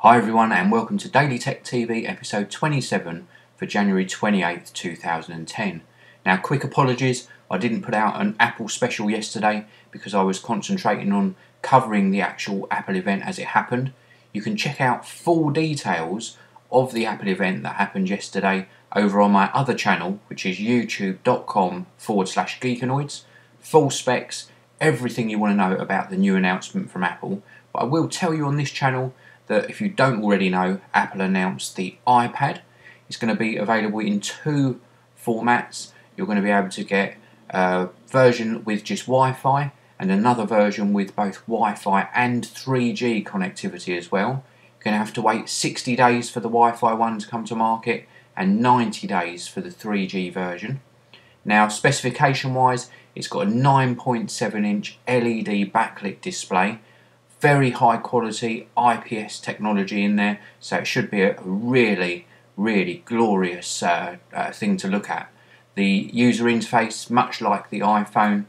Hi everyone and welcome to Daily Tech TV episode 27 for January 28th 2010. Now quick apologies, I didn't put out an Apple special yesterday because I was concentrating on covering the actual Apple event as it happened. You can check out full details of the Apple event that happened yesterday over on my other channel, which is youtube.com/geekanoids. Full specs, everything you want to know about the new announcement from Apple. But I will tell you on this channel that if you don't already know, Apple announced the iPad. It's going to be available in two formats. You're going to be able to get a version with just Wi-Fi and another version with both Wi-Fi and 3G connectivity as well. You're going to have to wait 60 days for the Wi-Fi one to come to market and 90 days for the 3G version. Now specification wise, it's got a 9.7-inch LED backlit display. Very high quality IPS technology in there, so it should be a really glorious thing to look at. The user interface, much like the iPhone,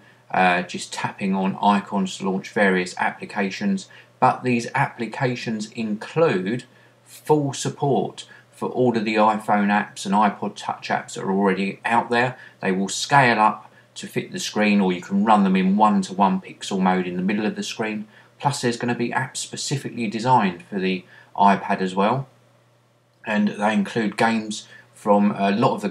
just tapping on icons to launch various applications, but these applications include full support for all of the iPhone apps and iPod Touch apps that are already out there. They will scale up to fit the screen, or you can run them in 1:1 pixel mode in the middle of the screen. Plus there's going to be apps specifically designed for the iPad as well, and they include games from a lot of the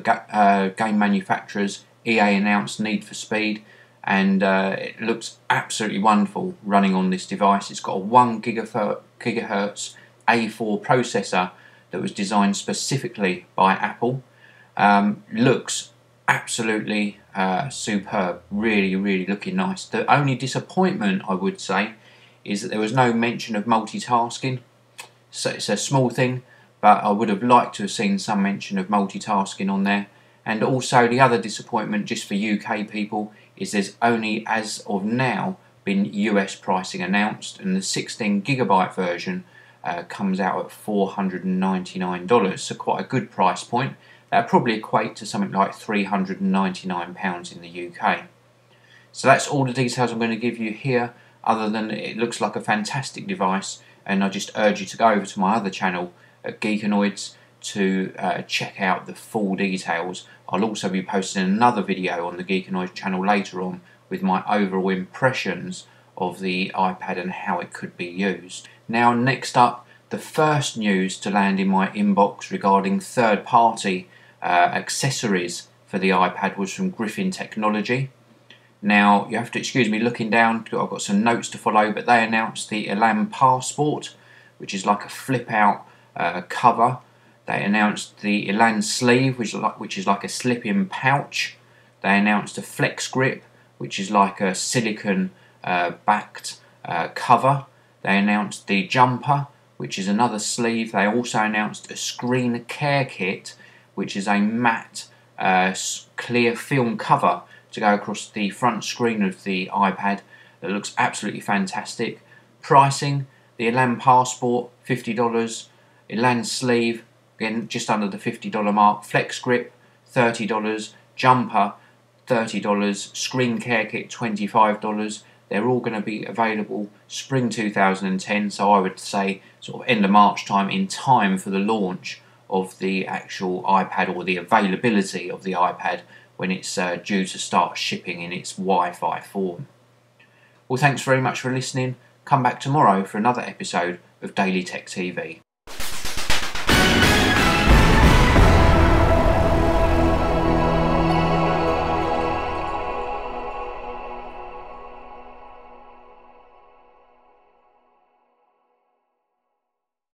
game manufacturers. EA announced Need for Speed, and it looks absolutely wonderful running on this device. It's got a 1 gigahertz A4 processor that was designed specifically by Apple. Looks absolutely superb, really looking nice. The only disappointment, I would say, is that there was no mention of multitasking. So it's a small thing, but I would have liked to have seen some mention of multitasking on there. And also the other disappointment, just for UK people, is there's only, as of now, been US pricing announced, and the 16GB version comes out at $499, so quite a good price point. That would probably equate to something like £399 in the UK. So that's all the details I'm going to give you here, other than it looks like a fantastic device, and I just urge you to go over to my other channel at Geekanoids to check out the full details. I'll also be posting another video on the Geekanoids channel later on with my overall impressions of the iPad and how it could be used. Now next up, the first news to land in my inbox regarding third-party accessories for the iPad was from Griffin Technology. Now, you have to excuse me looking down, I've got some notes to follow, but they announced the Elan Passport, which is like a flip-out cover. They announced the Elan Sleeve, which is like a slip-in pouch. They announced a Flex Grip, which is like a silicone-backed cover. They announced the Jumper, which is another sleeve. They also announced a Screen Care Kit, which is a matte clear film cover to go across the front screen of the iPad. That looks absolutely fantastic. Pricing: the Elan Passport $50, Elan Sleeve again just under the $50 mark, Flex Grip $30, Jumper $30, Screen Care Kit $25. They're all going to be available spring 2010, so I would say sort of end of March time, in time for the launch of the actual iPad, or the availability of the iPad when it's due to start shipping in its Wi-Fi form. Well, thanks very much for listening. Come back tomorrow for another episode of Daily Tech TV.